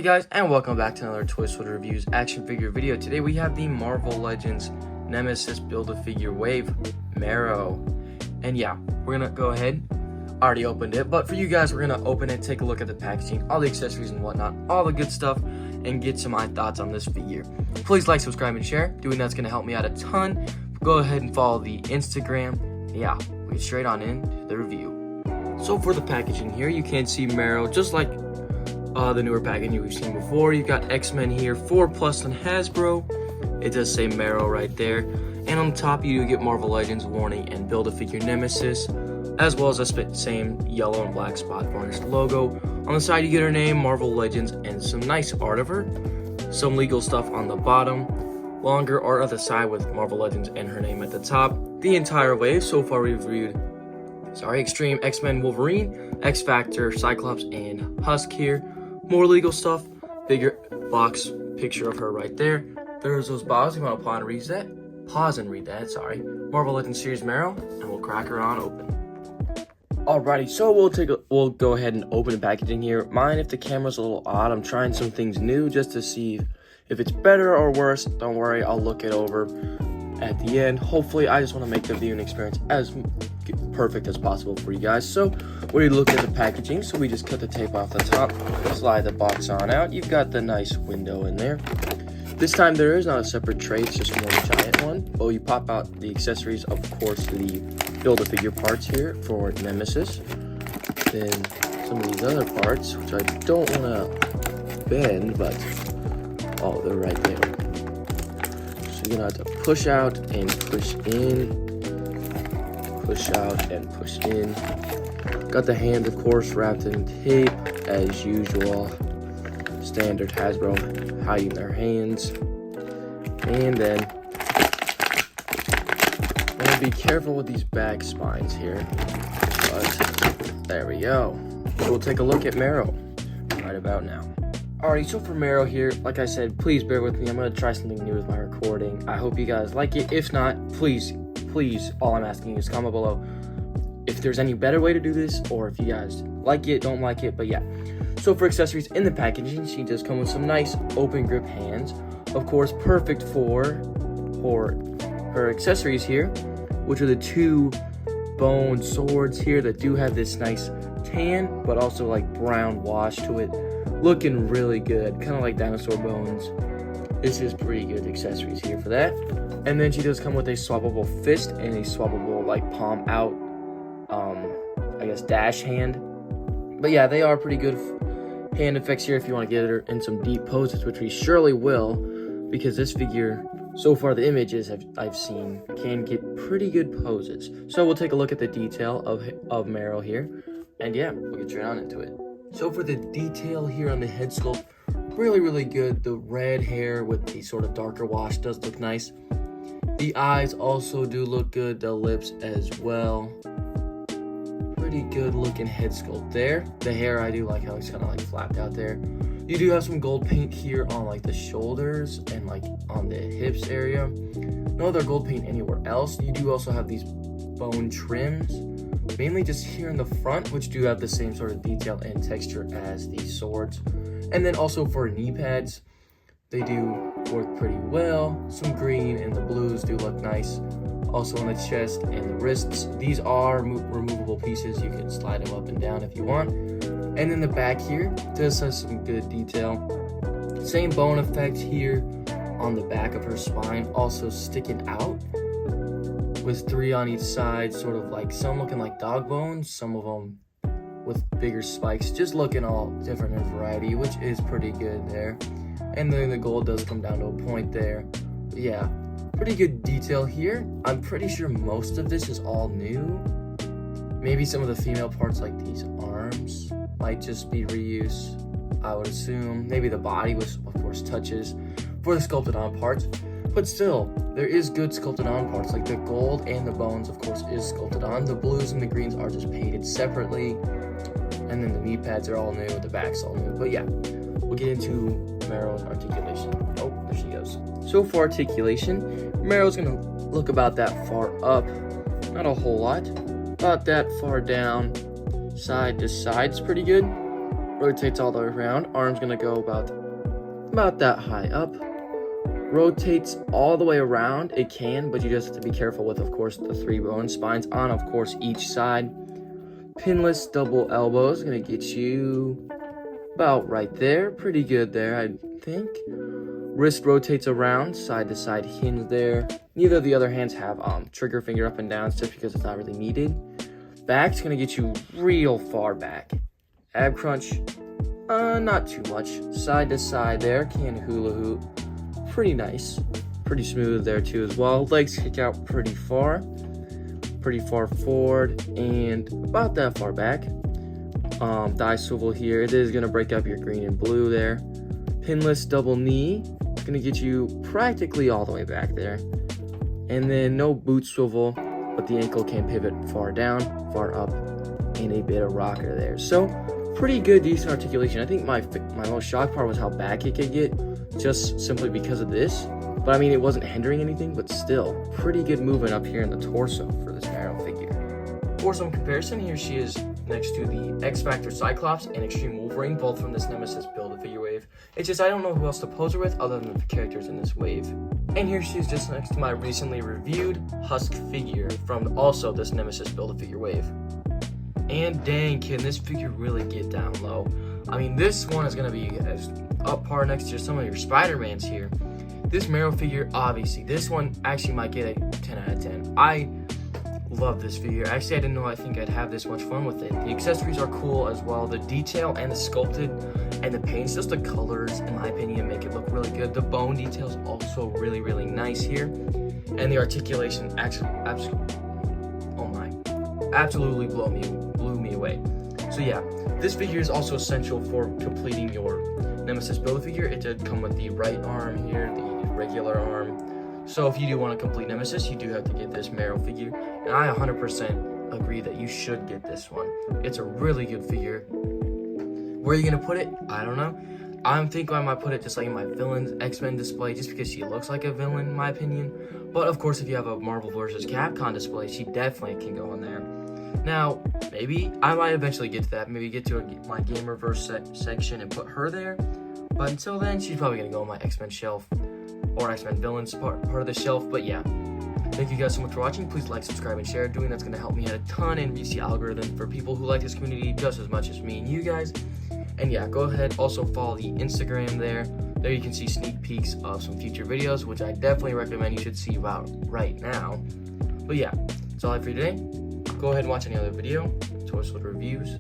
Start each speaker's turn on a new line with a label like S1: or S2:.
S1: guys, and welcome back to another Toy Story Reviews action figure video. Today we have the Marvel Legends Nemesis Build-A-Figure Wave Marrow. And yeah, we're gonna go ahead. I already opened it, but for you guys, we're gonna open it, take a look at the packaging, all the accessories and whatnot, all the good stuff, and get some of my thoughts on this figure. Please like, subscribe, and share. Doing that's gonna help me out a ton. Go ahead and follow the Instagram. Yeah, we'll get straight on into the review. So for the packaging here, you can see Marrow, just like the newer packaging we've seen before. You've got X-Men here, 4+ on Hasbro. It does say Marrow right there. And on the top, you do get Marvel Legends warning and Build-A-Figure Nemesis, as well as the same yellow and black spot varnished logo. On the side, you get her name, Marvel Legends, and some nice art of her. Some legal stuff on the bottom. Longer art on the side with Marvel Legends and her name at the top. The entire wave, so far we've reviewed X-treme X-men Wolverine, X-Factor, Cyclops, and Husk here. More legal stuff, bigger box picture of her right there. There's those bottles. You want to pause and read that, sorry. Marvel Legends Series Marrow, and we'll crack her on open. Alrighty, so we'll go ahead and open the packaging here. Mind if the camera's a little odd. I'm trying some things new just to see if it's better or worse. Don't worry, I'll look it over at the end. Hopefully, I just want to make the viewing experience as perfect as possible for you guys. So we look at the packaging. So we just cut the tape off the top, slide the box on out. You've got the nice window in there. This time there is not a separate tray, it's just one giant one. But you pop out the accessories, of course, the Build-A-Figure parts here for Nemesis. Then some of these other parts, which I don't want to bend, but oh, they're right there. So you're gonna have to push out and push in. Push out and push in. Got the hand, of course, wrapped in tape as usual. Standard Hasbro hiding their hands. And then I'm gonna be careful with these back spines here. But there we go. So we'll take a look at Marrow right about now. Alright, so for Marrow here, like I said, please bear with me. I'm gonna try something new with my recording. I hope you guys like it. If not, please, all I'm asking is comment below if there's any better way to do this, or if you guys like it, don't like it. But yeah, so for accessories in the packaging, she does come with some nice open grip hands, of course, perfect for her accessories here, which are the two bone swords here that do have this nice tan but also like brown wash to it, looking really good, kind of like dinosaur bones. This is pretty good accessories here for that. And then she does come with a swappable fist and a swappable like palm out, I guess dash hand. But yeah, they are pretty good hand effects here if you want to get her in some deep poses, which we surely will, because this figure, so far the images I've seen, can get pretty good poses. So we'll take a look at the detail of Marrow here, and yeah, we'll get straight on into it. So for the detail here on the head sculpt, really good. The red hair with the sort of darker wash does look nice. The eyes also do look good, the lips as well. Pretty good looking head sculpt there. The hair, I do like how it's kind of like flapped out there. You do have some gold paint here on like the shoulders and like on the hips area. No other gold paint anywhere else. You do also have these bone trims, mainly just here in the front, which do have the same sort of detail and texture as the swords. And then also for knee pads, they do work pretty well. Some green and the blues do look nice. Also on the chest and the wrists. These are removable pieces. You can slide them up and down if you want. And then the back here does have some good detail. Same bone effect here on the back of her spine, also sticking out with 3 on each side, sort of like some looking like dog bones, some of them with bigger spikes, just looking all different in variety, which is pretty good there. And then the gold does come down to a point there. But yeah, pretty good detail here. I'm pretty sure most of this is all new. Maybe some of the female parts like these arms might just be reuse, I would assume. Maybe the body was, of course, touches for the sculpted on parts. But still, there is good sculpted on parts, like the gold and the bones, of course, is sculpted on. The blues and the greens are just painted separately. And then the knee pads are all new, the back's all new. But yeah, we'll get into Marrow's articulation. Oh, there she goes. So for articulation, Marrow's gonna look about that far up. Not a whole lot. About that far down, side to side. It's pretty good. rotates all the way around. Arm's gonna go about that high up. Rotates all the way around. It can, but you just have to be careful with, of course, the 3 bone spines on, of course, each side. Pinless double elbows, gonna get you about right there. Pretty good there, I think. Wrist rotates around, side to side hinge there. Neither of the other hands have trigger finger up and down, just because it's not really needed. Back's gonna get you real far back. Ab crunch, not too much. Side to side there, can hula hoop. Pretty nice. Pretty smooth there too as well. Legs kick out pretty far forward and about that far back. Thigh swivel here. It is gonna break up your green and blue there. Pinless double knee. It's gonna get you practically all the way back there. And then no boot swivel, but the ankle can pivot far down, far up, and a bit of rocker there. So pretty good, decent articulation. I think my most shocked part was how back it could get, just simply because of this. But I mean, it wasn't hindering anything, but still, pretty good movement up here in the torso for this Marrow figure. For some comparison, here she is next to the X Factor Cyclops and X-treme Wolverine, both from this Nemesis Build-A-Figure wave. It's just I don't know who else to pose her with other than the characters in this wave. And here she is just next to my recently reviewed Husk figure from also this Nemesis Build-A-Figure wave. And dang, can this figure really get down low? I mean, this one is going to be as up par next to some of your Spider-Mans here. This Marrow figure, obviously, this one actually might get a 10 out of 10. I love this figure. Actually, I didn't know I think I'd have this much fun with it. The accessories are cool as well. The detail and the sculpted and the paints, just the colors, in my opinion, make it look really good. The bone details also really, really nice here. And the articulation absolutely blew me away. So yeah, this figure is also essential for completing your Nemesis Build-A-Figure. It did come with the right arm here, the regular arm. So if you do want to complete Nemesis, you do have to get this Marrow figure. And I 100% agree that you should get this one. It's a really good figure. Where are you going to put it? I don't know. I'm thinking I might put it just like in my villains X-Men display, just because she looks like a villain in my opinion. But of course, if you have a Marvel vs. Capcom display, she definitely can go in there. Now, maybe I might eventually get to that. Maybe get to my Gamerverse section and put her there. But until then, she's probably going to go on my X-Men shelf or X-Men villains part of the shelf. But yeah, thank you guys so much for watching. Please like, subscribe, and share. Doing that's going to help me out a ton and reach the algorithm for people who like this community just as much as me and you guys. And yeah, go ahead, also follow the Instagram there. There you can see sneak peeks of some future videos, which I definitely recommend you should see about right now. But yeah, that's all I have for you today. Go ahead and watch any other video, Toy Soldier reviews,